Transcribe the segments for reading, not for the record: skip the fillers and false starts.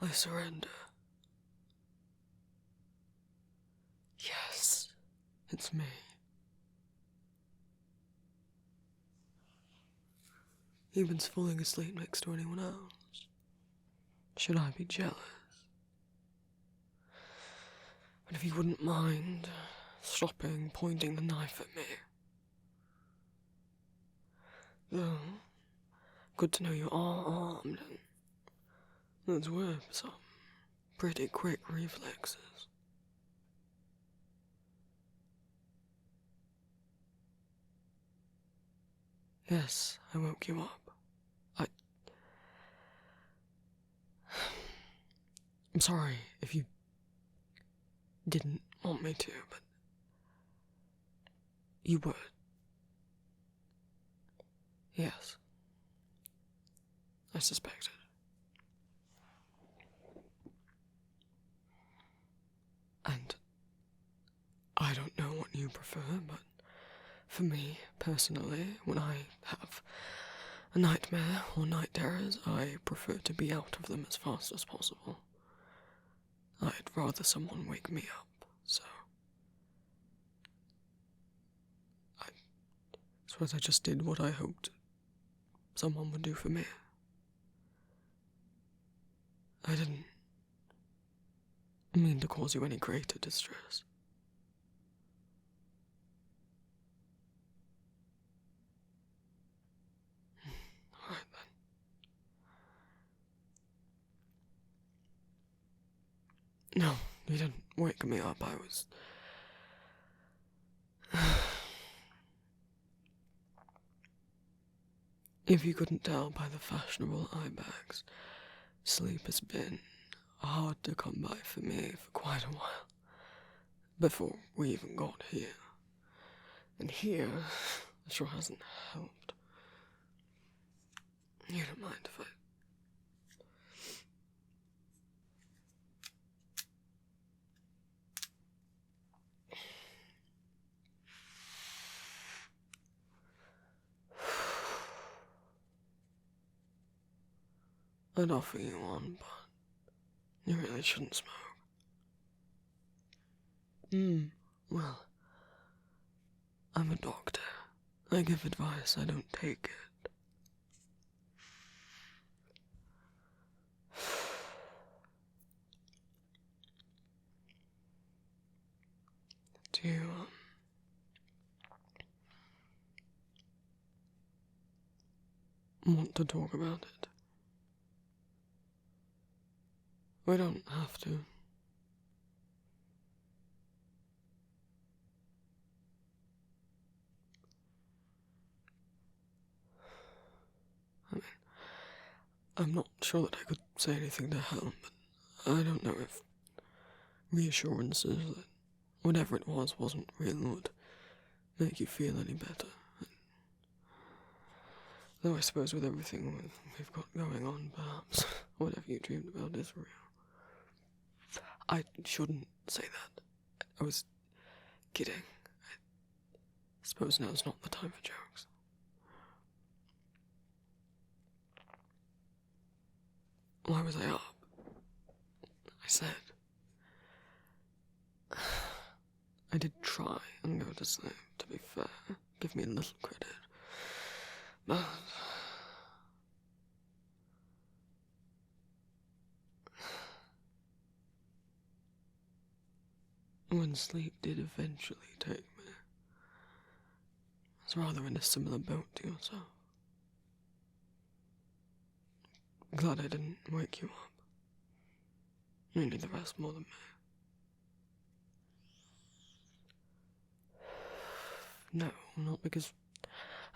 I surrender. Yes, it's me. Eben's falling asleep next to anyone else. Should I be jealous? But if you wouldn't mind stopping pointing the knife at me. Though, good to know you are armed, and that's worth some pretty quick reflexes. Yes, I woke you up. I'm sorry if you didn't want me to, but you would. Yes. I suspected. And I don't know what you prefer, but for me, personally, when I have a nightmare or night terrors, I prefer to be out of them as fast as possible. I'd rather someone wake me up, so I suppose I just did what I hoped someone would do for me. I didn't mean to cause you any greater distress. Alright then. No, you didn't wake me up, I was... If you couldn't tell by the fashionable eye bags, sleep has been hard to come by for me for quite a while, before we even got here. And here, it sure hasn't helped. You don't mind if I'd offer you one, but you really shouldn't smoke. Well, I'm a doctor. I give advice, I don't take it. Do you, want to talk about it? We don't have to. I mean, I'm not sure that I could say anything to help, but I don't know if reassurances that whatever it was wasn't real would make you feel any better. Though I suppose with everything we've got going on, perhaps whatever you dreamed about is real. I shouldn't say that. I was kidding. I suppose now's not the time for jokes. Why was I up? I said. I did try and go to sleep, to be fair. Give me a little credit. But... when sleep did eventually take me, I was rather in a similar boat to yourself. Glad I didn't wake you up. You need the rest more than me. No, not because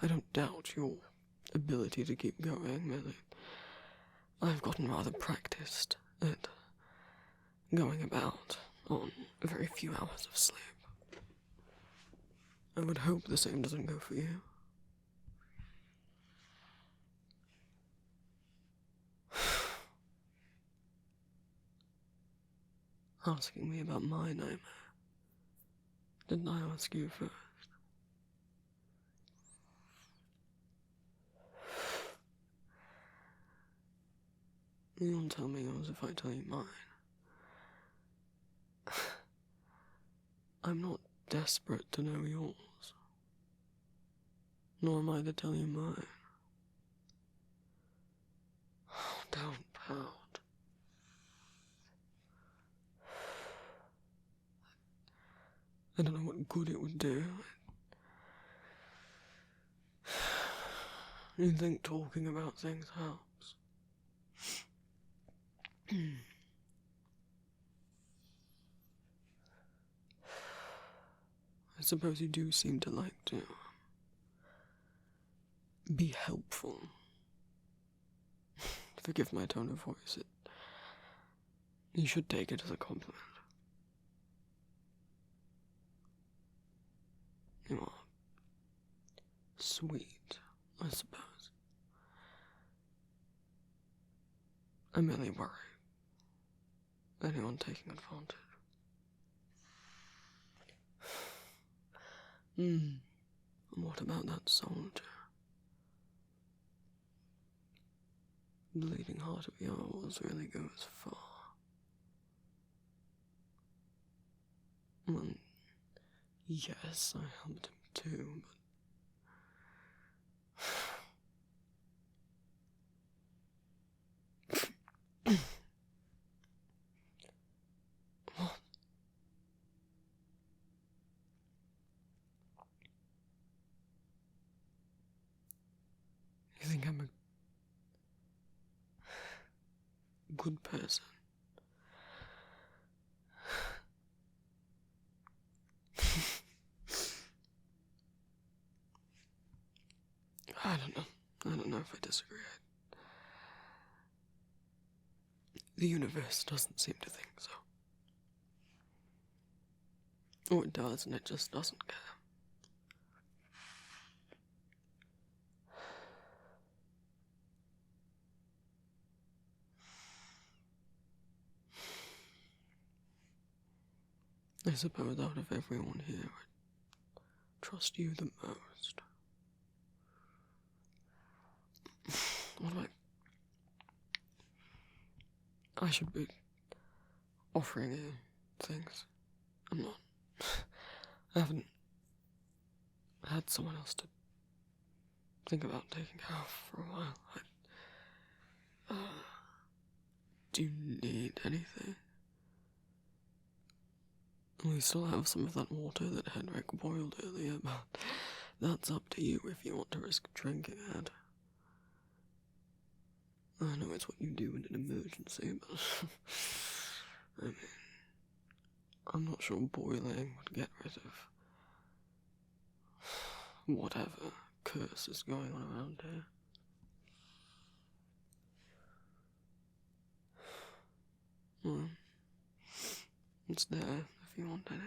I don't doubt your ability to keep going, merely I've gotten rather practiced at going about on very few hours of sleep. I would hope the same doesn't go for you. Asking me about my nightmare. Didn't I ask you first? You'll tell me yours if I tell you mine. I'm not desperate to know yours, nor am I to tell you mine. Oh, don't pout. I don't know what good it would do. You think talking about things helps? I suppose you do seem to like to be helpful. Forgive my tone of voice. You should take it as a compliment. You are sweet, I suppose. I merely worry. Anyone taking advantage. And what about that soldier? Bleeding heart of yours really goes far. Well, yes, I helped him too, but... What? You think I'm a good person? I don't know if I disagree. The universe doesn't seem to think so. Or it does, and it just doesn't care. I suppose out of everyone here, I trust you the most. What am I should be offering you things. I'm not. I haven't had someone else to think about taking care of for a while. Do you need anything? We still have some of that water that Henrik boiled earlier, but that's up to you if you want to risk drinking it. I know it's what you do in an emergency, but I mean, I'm not sure boiling would get rid of whatever curse is going on around here. Well, it's there if you want any.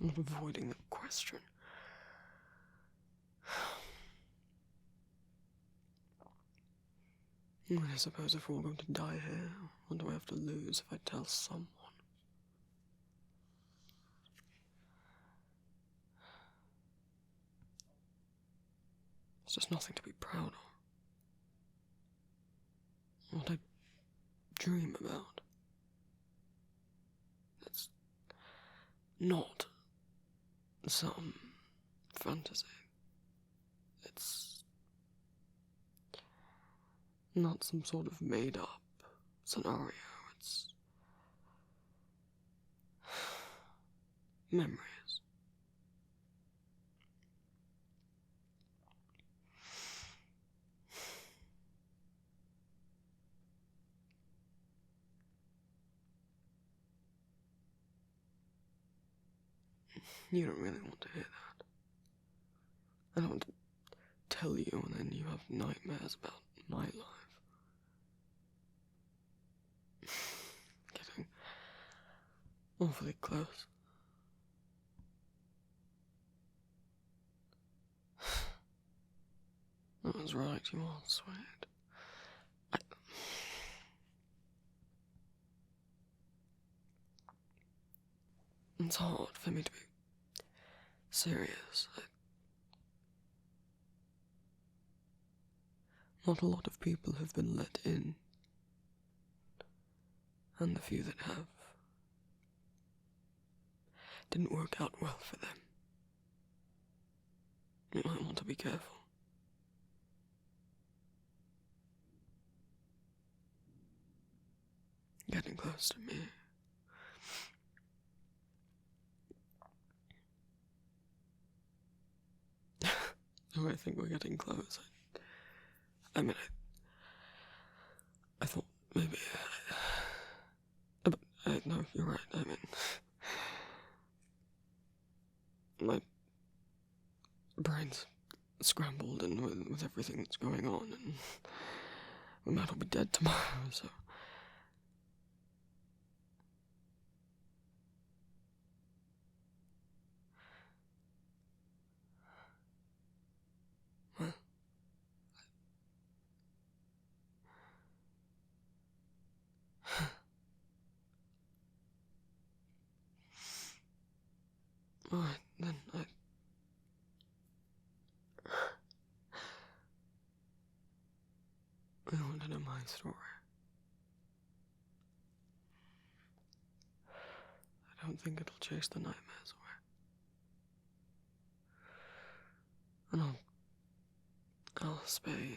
I'm not avoiding the question. I suppose if we're all going to die here, what do I have to lose if I tell someone? It's just nothing to be proud of. What I dream about. It's not some fantasy. It's not some sort of made-up scenario. It's memories. You don't really want to hear that. I don't want to tell you and then you have nightmares about my life. Getting awfully close. That was right, you are sweet. It's hard for me to be serious. Not a lot of people have been let in, and the few that have didn't work out well for them. You might want to be careful. Getting close to me. Oh, I think we're getting close. I mean, I thought maybe... no, you're right, I mean... My brain's scrambled and with everything that's going on, and we might all be dead tomorrow, so... Well... Alright, then I want to know my story. I don't think it'll chase the nightmares away. And I'll spare you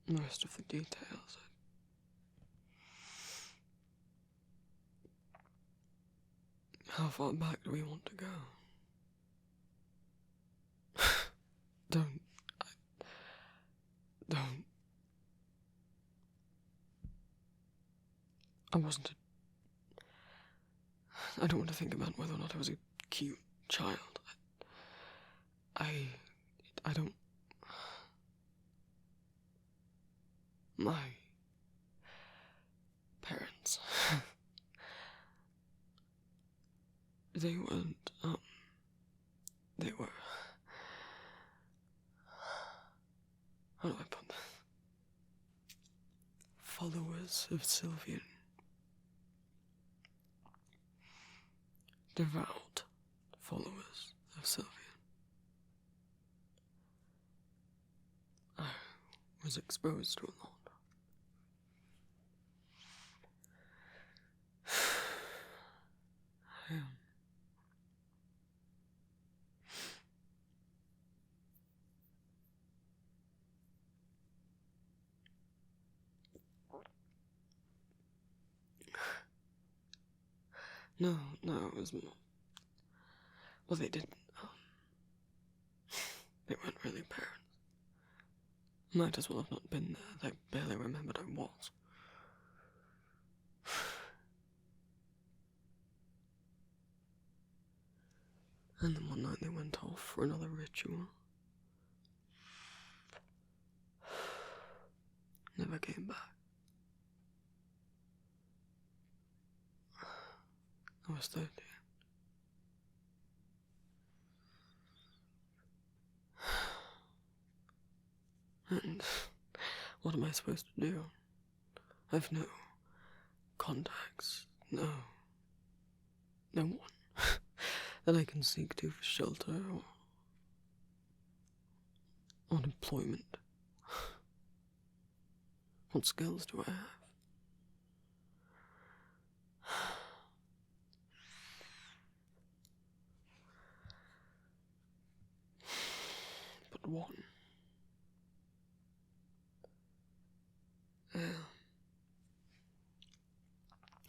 the rest of the details. How far back do we want to go? Don't. I don't want to think about whether or not I was a cute child. I don't... My parents... They weren't, they were... How do I put this? Followers of Sylvian. Devout followers of Sylvian. I was exposed to a lot. I am. No, it was more... Well, they didn't, they weren't really parents. Might as well have not been there. They barely remembered I was. And then one night they went off for another ritual. Never came back. I was 30. And what am I supposed to do? I've no contacts, no one that I can seek to for shelter or employment. What skills do I have? But one. Yeah.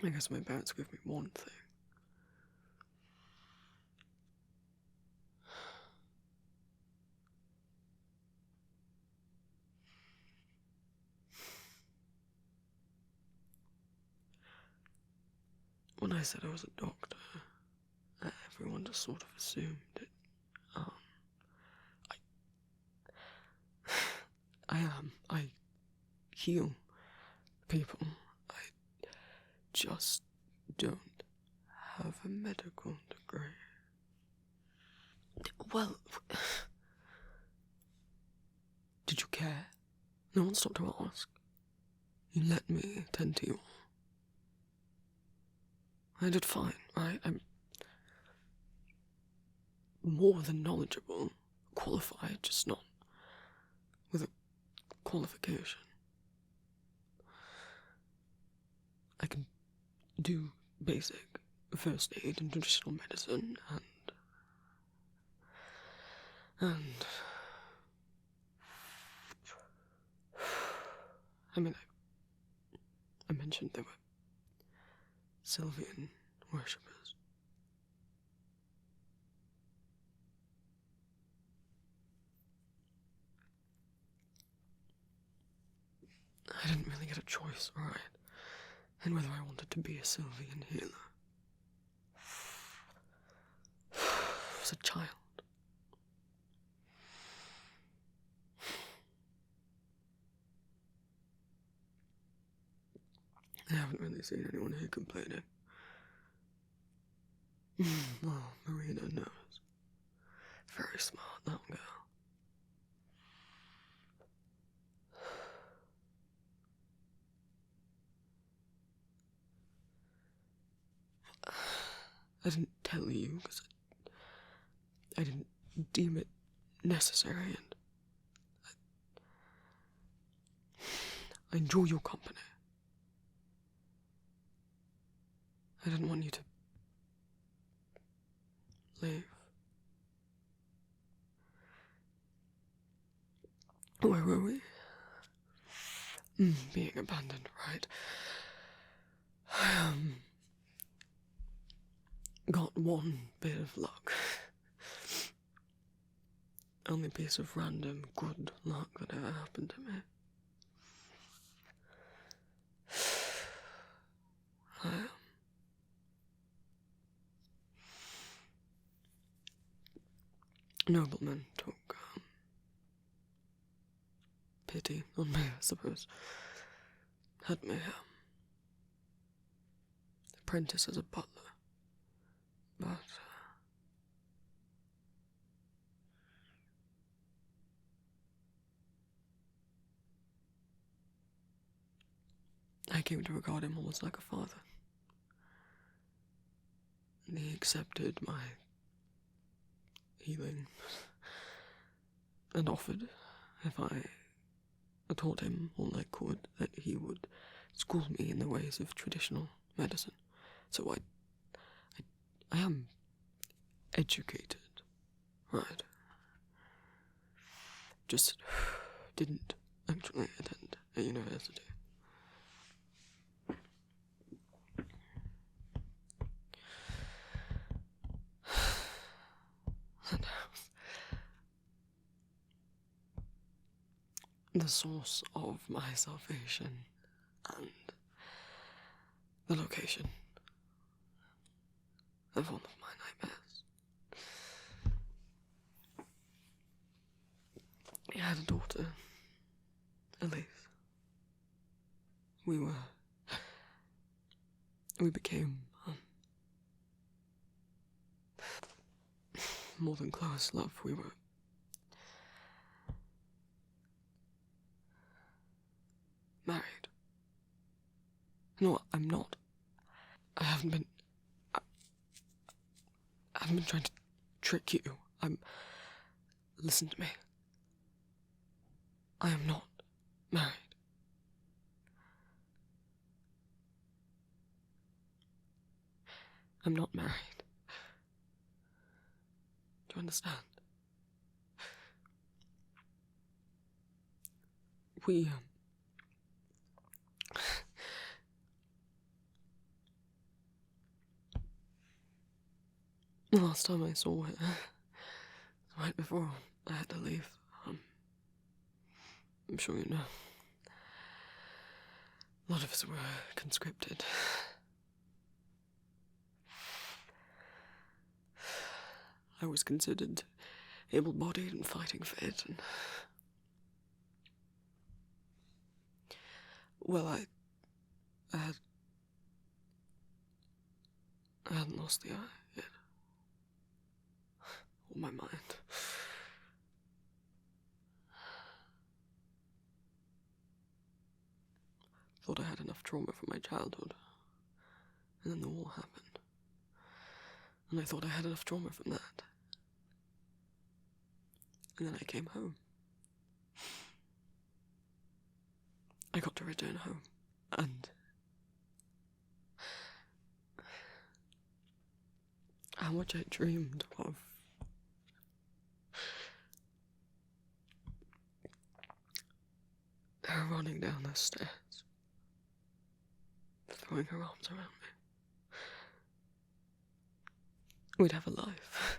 I guess my parents give me one thing. When I said I was a doctor, everyone just sort of assumed it. I am. I heal people. I just don't have a medical degree. Well, did you care? No one stopped to ask. You let me tend to you. I did fine, right? I'm more than knowledgeable, qualified, just not with a qualification. I can do basic first aid and traditional medicine, and I mean, I mentioned they were Sylvian worshippers. I didn't really get a choice, alright, in whether I wanted to be a Sylvian healer. I was a child. I haven't really seen anyone here complaining. Well, Marina knows. Very smart, that girl. I didn't tell you because I didn't deem it necessary, and I enjoy your company. I didn't want you to leave. Where were we? Being abandoned, right? I got one bit of luck. Only piece of random good luck that ever happened to me. Nobleman took pity on me, I suppose. Had me apprentice as a butler, but I came to regard him almost like a father. And he accepted my healing and offered, if I taught him all I could, that he would school me in the ways of traditional medicine. So I am educated, right? Just didn't actually attend a university. And the source of my salvation and the location of one of my nightmares. He had a daughter, Elise. We became more than close love. We were married. No, I'm not. I haven't been trying to trick you. Listen to me. I am not married. I'm not married. Do you understand? The last time I saw her, right before I had to leave, I'm sure you know, a lot of us were conscripted. I was considered able-bodied and fighting fit, and well, I hadn't lost the eye yet, or my mind. Thought I had enough trauma from my childhood, and then the war happened, and I thought I had enough trauma from that. And then I came home. I got to return home, and how much I dreamed of her running down the stairs, throwing her arms around me. We'd have a life.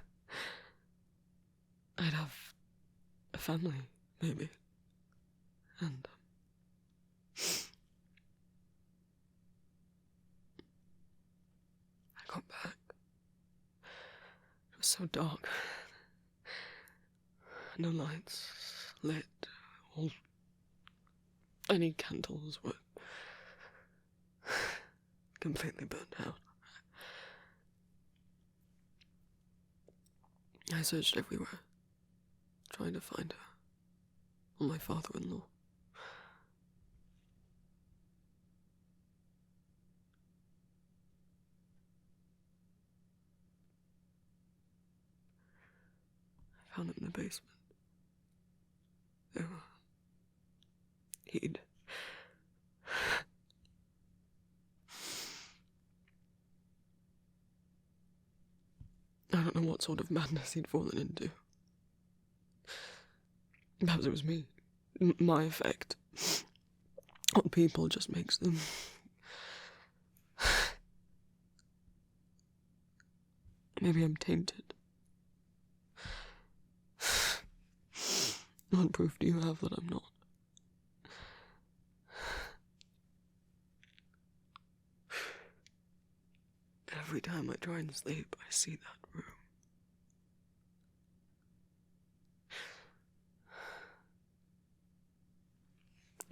I'd have a family, maybe. And I got back. It was so dark. No lights lit. All any candles were completely burnt out. I searched everywhere, trying to find her, or my father-in-law. I found him in the basement. He'd... I don't know what sort of madness he'd fallen into. Perhaps it was me. My effect on people just makes them... Maybe I'm tainted. What proof do you have that I'm not? Every time I try and sleep, I see that room.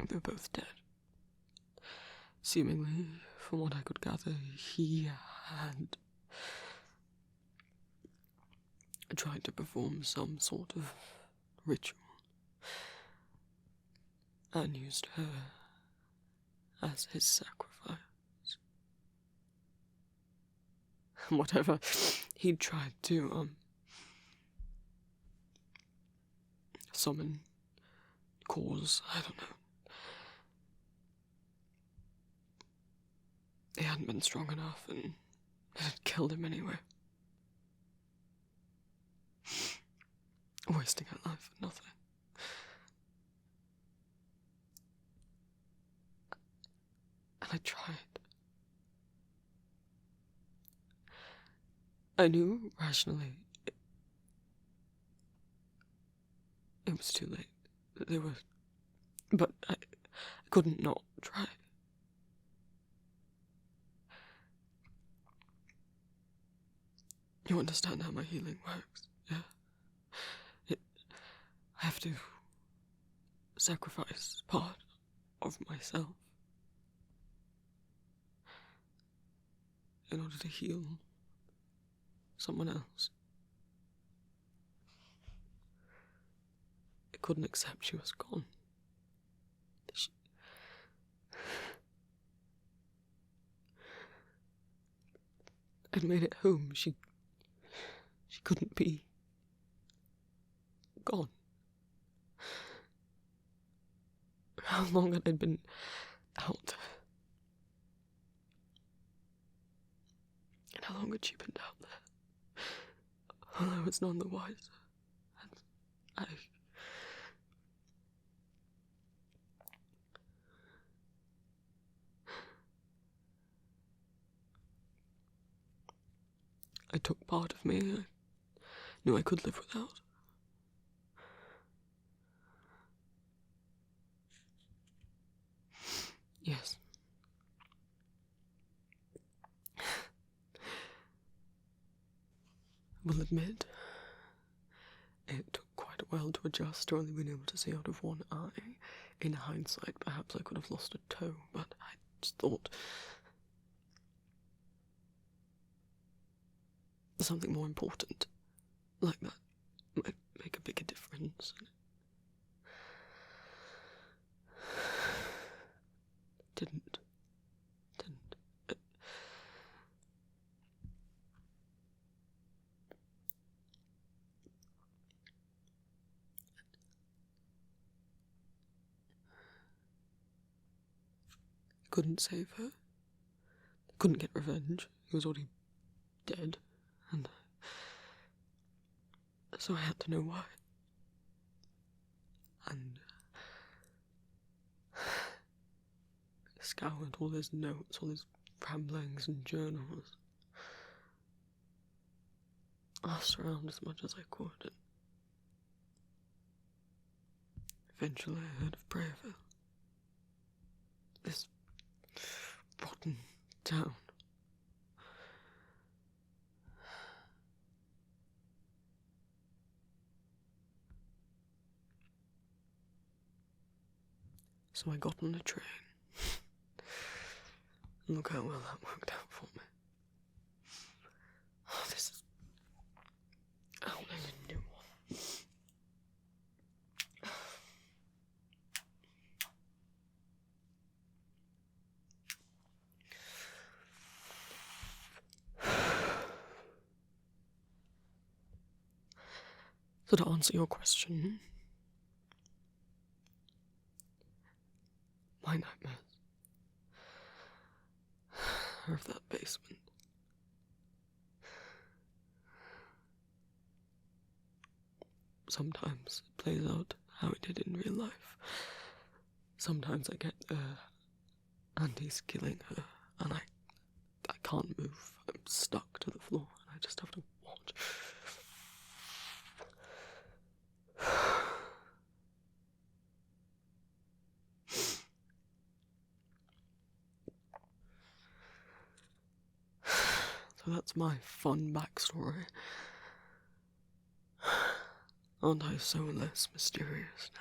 They're both dead. Seemingly, from what I could gather, he had tried to perform some sort of ritual and used her as his sacrifice. Whatever he tried to, summon, cause, I don't know. It hadn't been strong enough, and it had killed him anyway. Wasting her life for nothing. And I tried. I knew rationally it was too late. But I couldn't not try. You understand how my healing works, yeah? I have to sacrifice part of myself in order to heal someone else. I couldn't accept she was gone. I'd made it home. She couldn't be gone. How long had I been out? And how long had she been down there? Well, I was none the wiser. And I took part of me I knew I could live without. Yes. I will admit, it took quite a while to adjust to only being able to see out of one eye. In hindsight, perhaps I could have lost a toe, but I just thought something more important, like that, might make a bigger difference. Didn't. couldn't save her. I couldn't get revenge. He was already dead, and so I had to know why. And I scoured all his notes, all his ramblings and journals. Asked around as much as I could, and eventually I heard of Brayville. This rotten town. So I got on the train. And look how well that worked out for me. Oh, this is... I'll need a new one. So to answer your question, my nightmares are of that basement. Sometimes it plays out how it did in real life. Sometimes I get Auntie's killing her, and I can't move. I'm stuck to the floor, and I just have to watch. So that's my fun backstory. Aren't I so less mysterious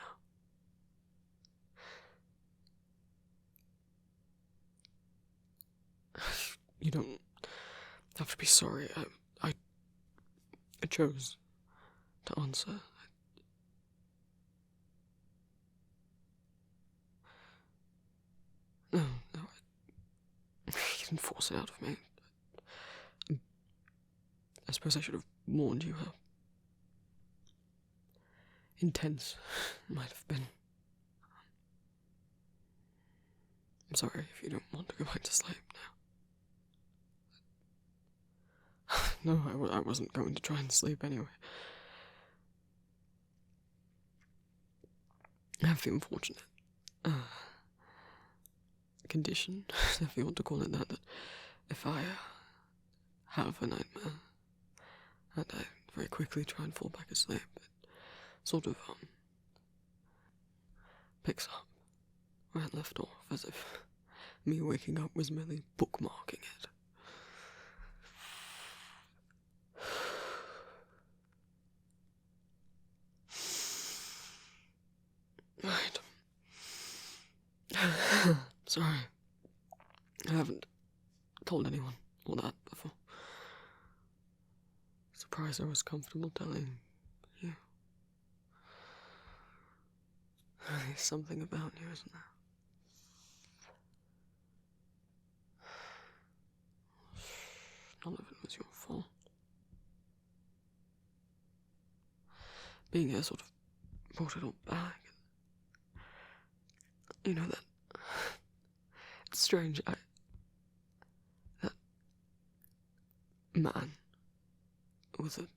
now? You don't have to be sorry. I chose to answer. No, you didn't force it out of me. I suppose I should have warned you how intense it might have been. I'm sorry if you don't want to go back to sleep now. No, I wasn't going to try and sleep anyway. I have the unfortunate condition, if you want to call it that if I have a nightmare and I very quickly try and fall back asleep, it sort of picks up where it left off, as if me waking up was merely bookmarking it. Right. Sorry. I haven't told anyone all that before. Surprised I was comfortable telling you. There's something about you, isn't there? None of it was your fault. Being here sort of brought it all back. You know that... It's strange, that man with a...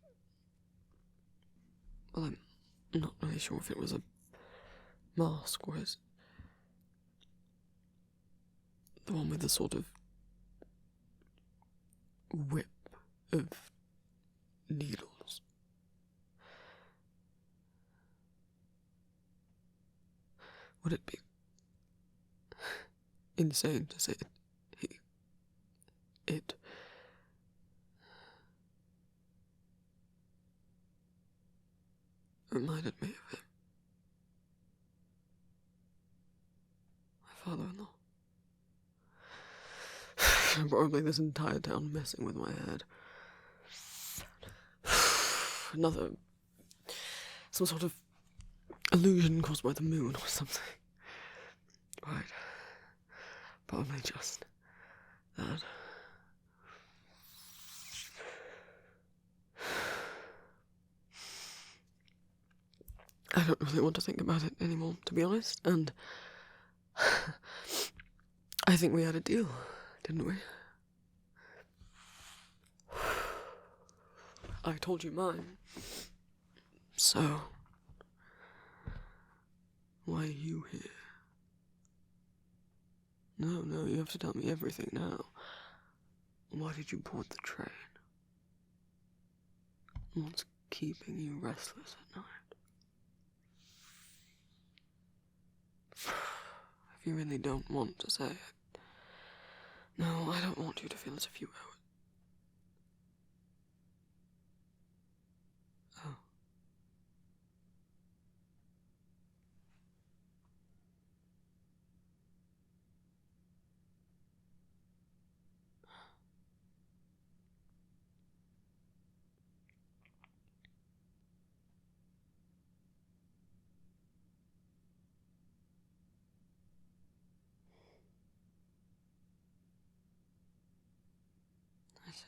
Well, I'm not really sure if it was a mask or his... The one with the sort of whip of needles. Would it be insane to say it reminded me of him? My father-in-law. Probably this entire town messing with my head. Some sort of illusion caused by the moon or something. Right. Probably just that. I don't really want to think about it anymore, to be honest, and I think we had a deal, didn't we? I told you mine. So, why are you here? No, you have to tell me everything now. Why did you board the train? What's keeping you restless at night? If you really don't want to say it. No, I don't want you to feel as if you owe it. Oh. I see.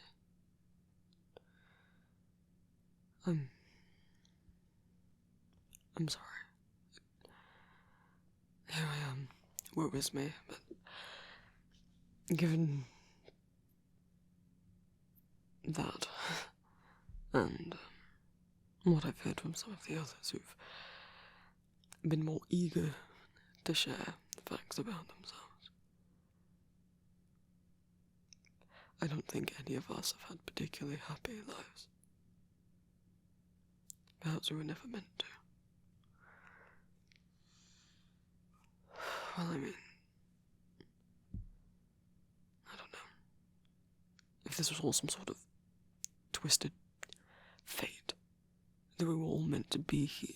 I'm sorry. Here I am. Woe is me, but given that, and what I've heard from some of the others who've been more eager to share facts about themselves, I don't think any of us have had particularly happy lives. Perhaps we were never meant to. Well, I mean, I don't know. If this was all some sort of twisted fate, that we were all meant to be here.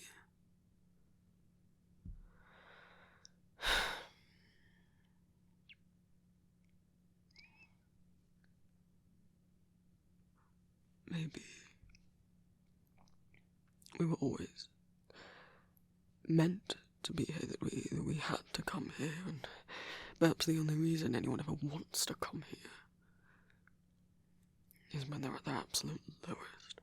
Maybe we were always meant to be here, that we had to come here, and perhaps the only reason anyone ever wants to come here is when they're at their absolute lowest.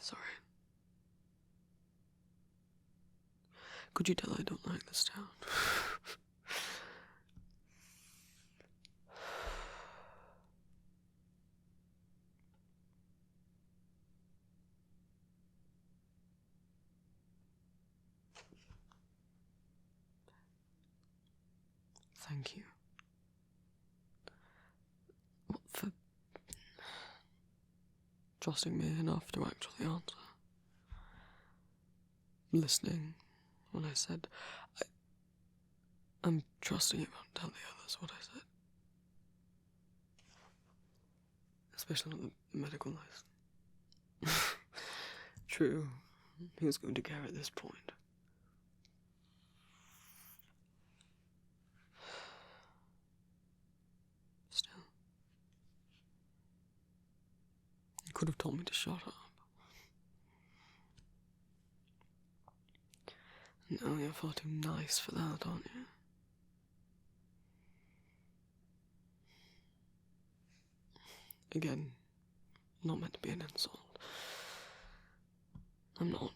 Sorry. Could you tell I don't like this town? Thank you. What for trusting me enough to actually answer. Listening when I said, I'm trusting you won't tell the others what I said. Especially not the medical license. True, he was going to care at this point. Still, you could have told me to shut up. No, you're far too nice for that, aren't you? Again, not meant to be an insult. I'm not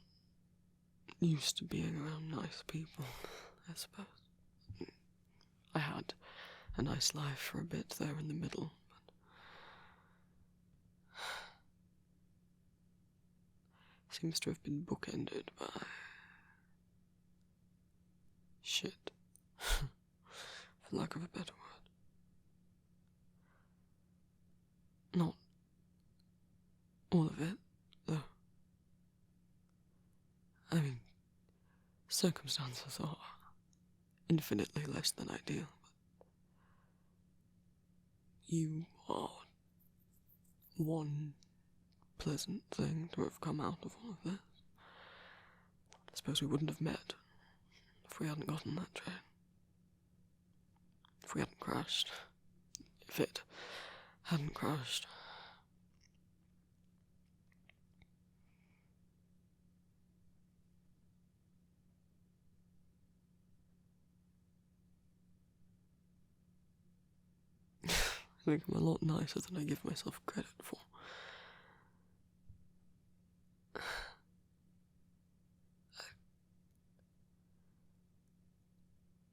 used to being around nice people, I suppose. I had a nice life for a bit there in the middle, but seems to have been bookended by shit, for lack of a better word. Not all of it, though. I mean, circumstances are infinitely less than ideal, but you are one pleasant thing to have come out of all of this. I suppose we wouldn't have met if we hadn't gotten that train. If we hadn't crashed. If it hadn't crashed. I think I'm a lot nicer than I give myself credit for.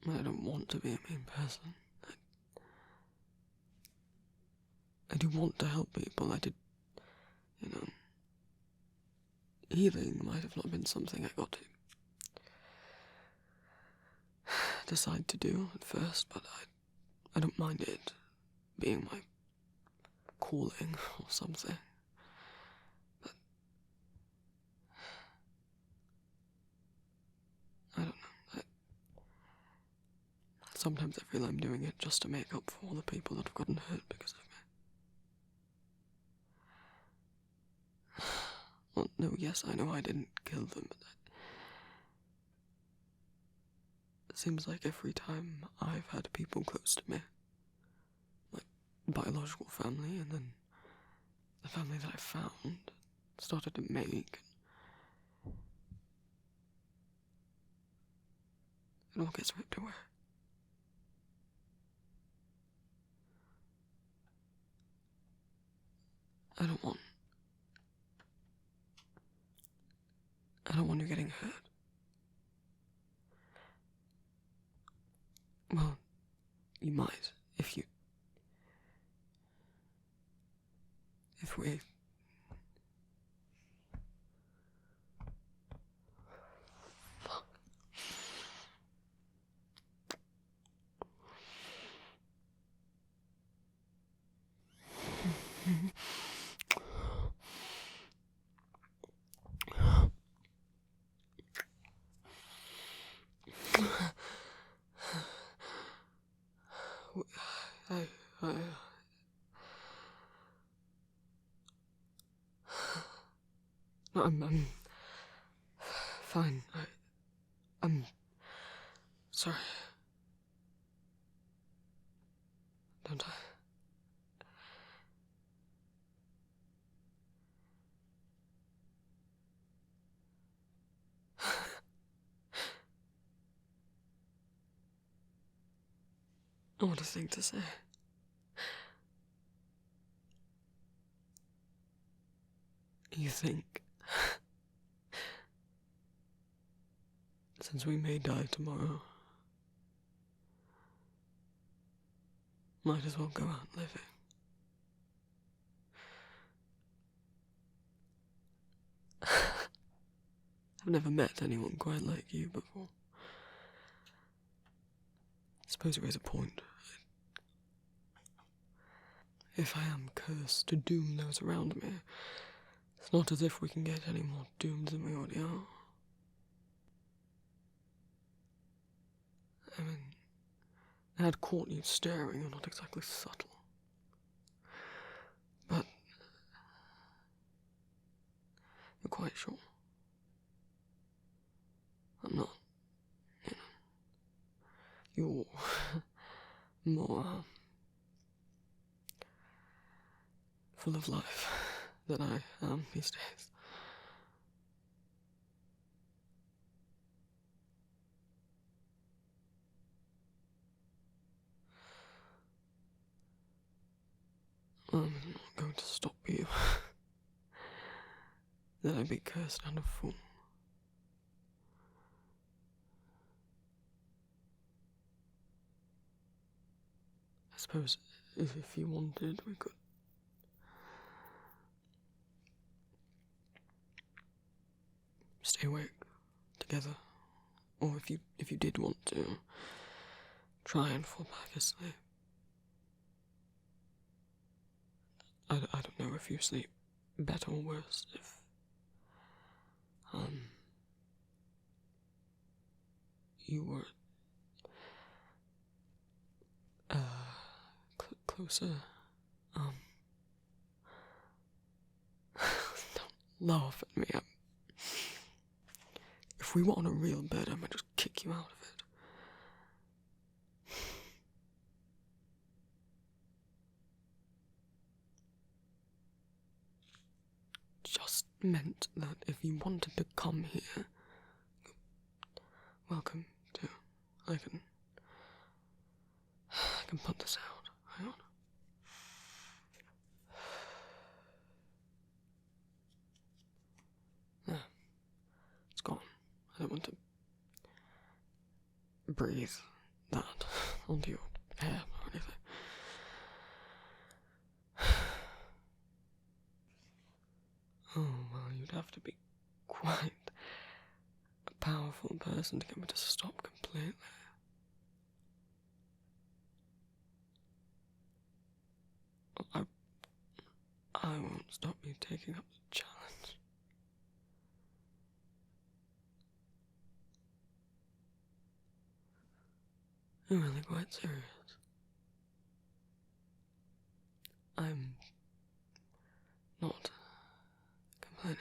I don't want to be a mean person. I do want to help people. I did, healing might have not been something I got to decide to do at first, but I don't mind it being my calling or something. But I don't know. Sometimes I feel I'm doing it just to make up for all the people that have gotten hurt because of me. Well, no, yes, I know I didn't kill them, but it seems like every time I've had people close to me, like biological family, and then the family that I found, started to make, it all gets ripped away. I don't want you getting hurt. Well, you might, if we... Fuck. I'm fine. I'm sorry. Don't I? What a thing to say. You think, since we may die tomorrow, might as well go out living. I've never met anyone quite like you before. I suppose there is a point. If I am cursed to doom those around me, it's not as if we can get any more doomed than we already are. I mean, I had caught you staring, you're not exactly subtle. But you're quite sure. I'm not, you're more full of life than I am these days. I'm not going to stop you. That I'd be cursed and a fool. I suppose if you wanted, we could stay awake together. Or if you did want to, try and fall back asleep. I don't know if you sleep better or worse, if you were closer. Don't laugh at me. If we were on a real bed, I might just kick you out of it. Just meant that if you wanted to come here, you're welcome to. I can put this out. Hang on. There. It's gone. I don't want to breathe onto your hair or anything. Oh, well, you'd have to be quite a powerful person to get me to stop completely. I won't stop you taking up the challenge. I'm really quite serious. I'm not complaining.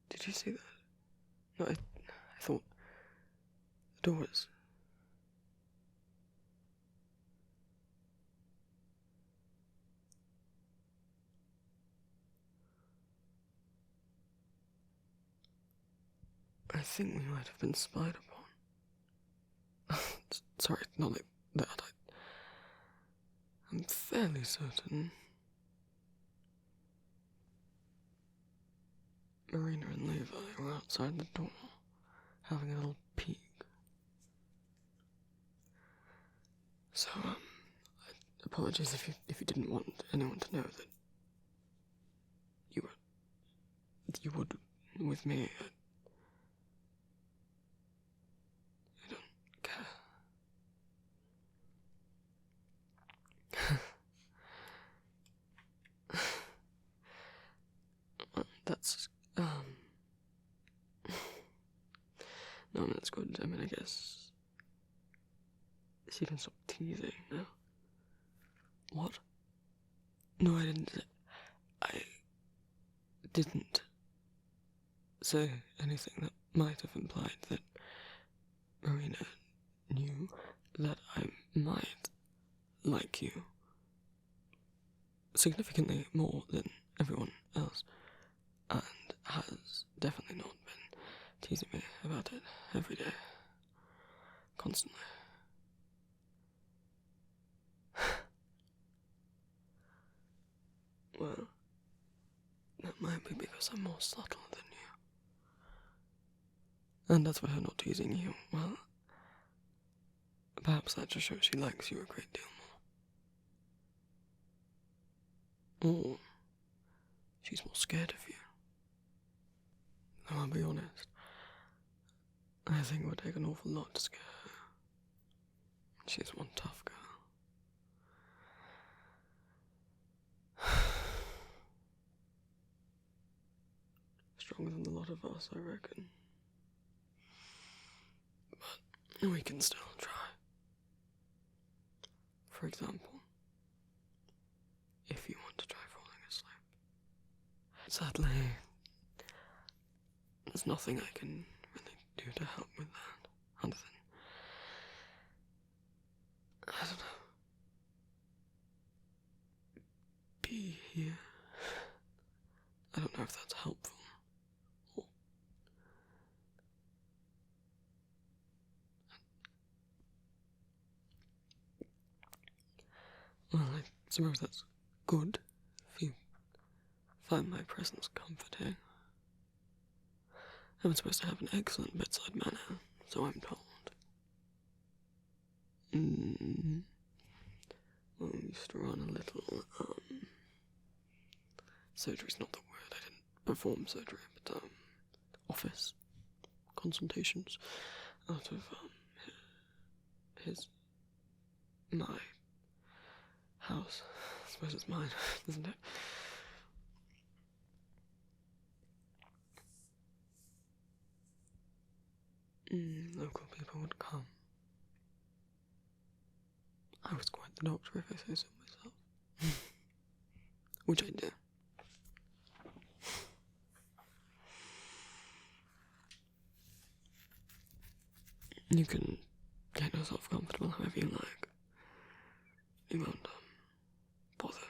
Did you see that? No, I thought the door was... I think we might have been spied upon. Sorry, not like that. I'm fairly certain Marina and Levi were outside the door, having a little peek. So, apologies if you didn't want anyone to know that you would with me. I don't care. That's, no, that's good. I mean, I guess she can stop teasing now. What? No, I didn't say anything that might have implied that Marina knew that I might like you significantly more than everyone else, and has definitely not been teasing me about it every day, constantly. Well, that might be because I'm more subtle than you. And as for her not teasing you, well, perhaps that just shows she likes you a great deal more. Or she's more scared of you. Though I'll be honest, I think it would take an awful lot to scare her. She's one tough girl. Stronger than a lot of us, I reckon. But we can still try. For example, if you want to try falling asleep. Sadly, there's nothing I can really do to help with that, other than, I don't know, be here. I don't know if that's helpful. Well, I suppose that's good if you find my presence comforting. I'm supposed to have an excellent bedside manner, so I'm told. Well, we used to run a little, surgery's not the word, I didn't perform surgery, but, office consultations out of, my house. I suppose it's mine, isn't it? Local people would come. I was quite the doctor, if I say so myself. Which I do. You can get yourself comfortable however you like. You won't, bother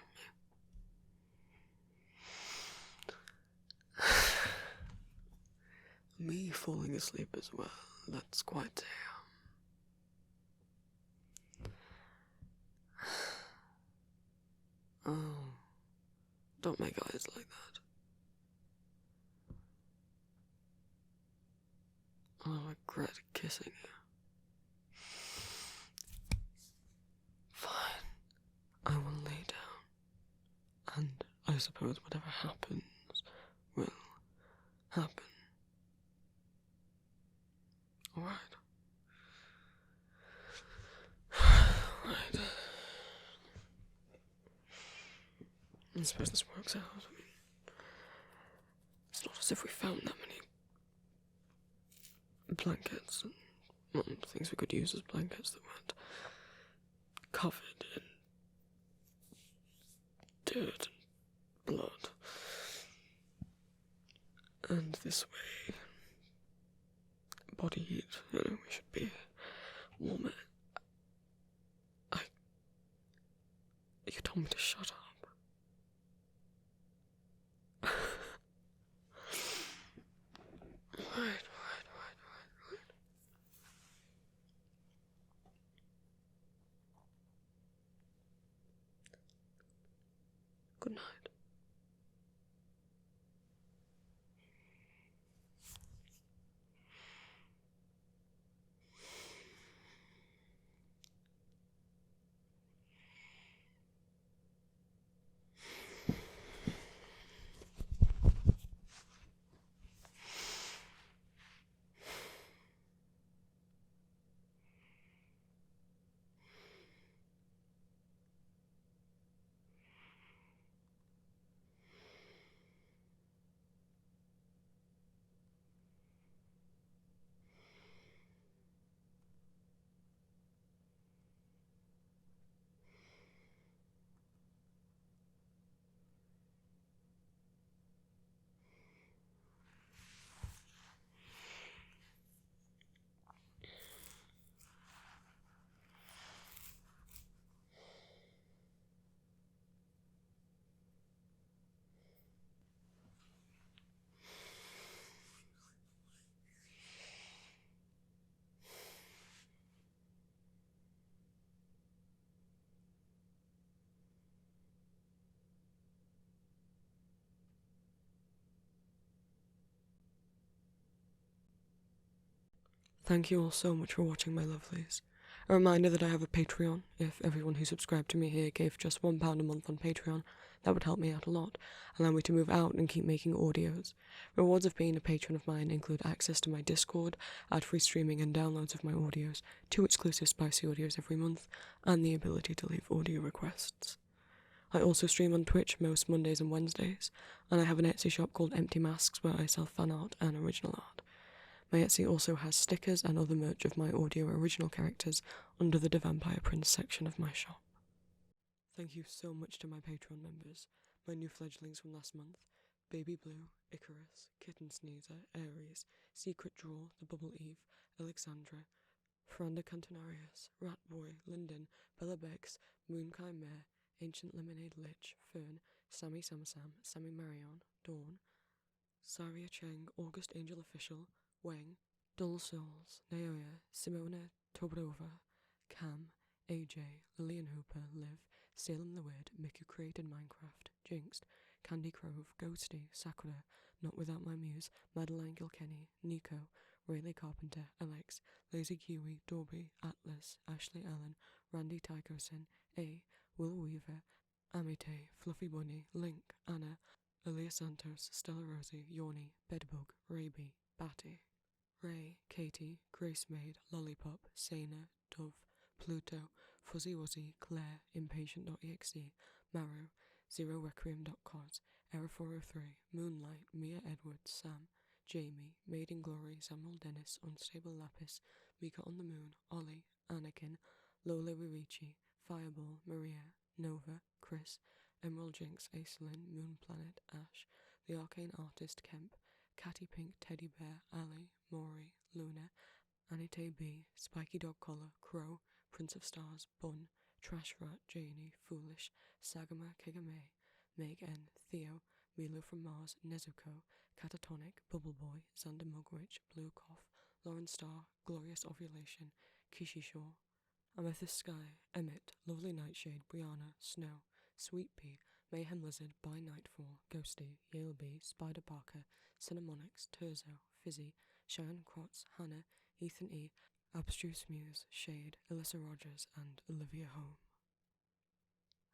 me. Me falling asleep as well, that's quite Don't make eyes like that. I'll regret kissing you. Fine. I will lay down. And I suppose whatever happens will happen. Alright. Right. I suppose this works out. I mean, it's not as if we found that many blankets and things we could use as blankets that weren't covered in dirt and blood. And this way, body heat, we should be warmer. You told me to shut up. Right. Good night. Thank you all so much for watching, my lovelies. A reminder that I have a Patreon. If everyone who subscribed to me here gave just £1 a month on Patreon, that would help me out a lot, allow me to move out and keep making audios. Rewards of being a patron of mine include access to my Discord, ad-free streaming and downloads of my audios, 2 exclusive spicy audios every month, and the ability to leave audio requests. I also stream on Twitch most Mondays and Wednesdays, and I have an Etsy shop called Empty Masks where I sell fan art and original art. My Etsy also has stickers and other merch of my audio original characters under the The Vampire Prince section of my shop. Thank you so much to my Patreon members, my new fledglings from last month, Baby Blue, Icarus, Kitten Sneezer, Aries, Secret Draw, The Bubble Eve, Alexandra, Ferranda Cantonarius, Ratboy, Linden, Bella Bex, Moon Chimere, Ancient Lemonade Lich, Fern, Sammy Samsam, Sammy Marion, Dawn, Saria Cheng, August Angel Official, Wang, Dull Souls, Naoya, Simona Tobrova, Cam, AJ, Lillian Hooper, Liv, Salem the Weird, Mick who created Minecraft, Jinxed, Candy Grove, Ghosty, Sakura, Not Without My Muse, Madeline Gilkenny, Nico, Rayleigh Carpenter, Alex, Lazy Kiwi, Dorby, Atlas, Ashley Allen, Randy Tycosin, A, Will Weaver, Amite, Fluffy Bunny, Link, Anna, Aaliyah Santos, Stella Rosie, Yorny, Bedbug, Raby, Batty, Ray, Katie, Grace Maid, Lollipop, Sana, Dove, Pluto, Fuzzy Wuzzy, Claire, Impatient.exe, Maru, ZeroRequiem.cos, Era403, Moonlight, Mia Edwards, Sam, Jamie, Maiden Glory, Samuel Dennis, Unstable Lapis, Mika on the Moon, Ollie, Anakin, Lola Ririchi, Fireball, Maria, Nova, Chris, Emerald Jinx, Aislinn, Moon Planet, Ash, The Arcane Artist, Kemp, Catty Pink, Teddy Bear, Ali, Maury, Luna, Anite B, Spiky Dog Collar, Crow, Prince of Stars, Bun, Trash Rat, Janie, Foolish, Sagama, Kigame, Meg N, Theo, Milo from Mars, Nezuko, Catatonic, Bubble Boy, Xander Mugwitch, Blue Cough, Lauren Star, Glorious Ovulation, Kishi Shaw, Amethyst Sky, Emmett, Lovely Nightshade, Brianna, Snow, Sweet Pea, Mayhem Lizard, By Nightfall, Ghosty, Yale B, Spider Barker, Cinnamonics, Terzo, Fizzy, Cheyenne Crotts, Hannah, Ethan E, Abstruse Muse, Shade, Alyssa Rogers, and Olivia Home.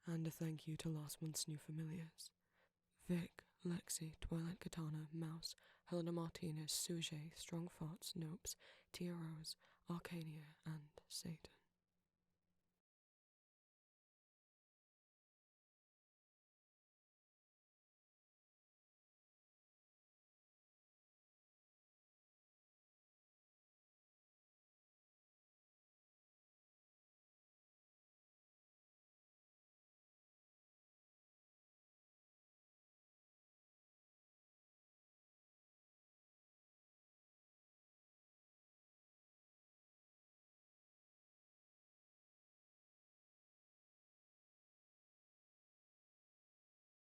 And a thank you to last month's new familiars: Vic, Lexi, Twilight Katana, Mouse, Helena Martinez, Suje, Strong Farts, Nopes, Tia Rose, Arcania, and Satan.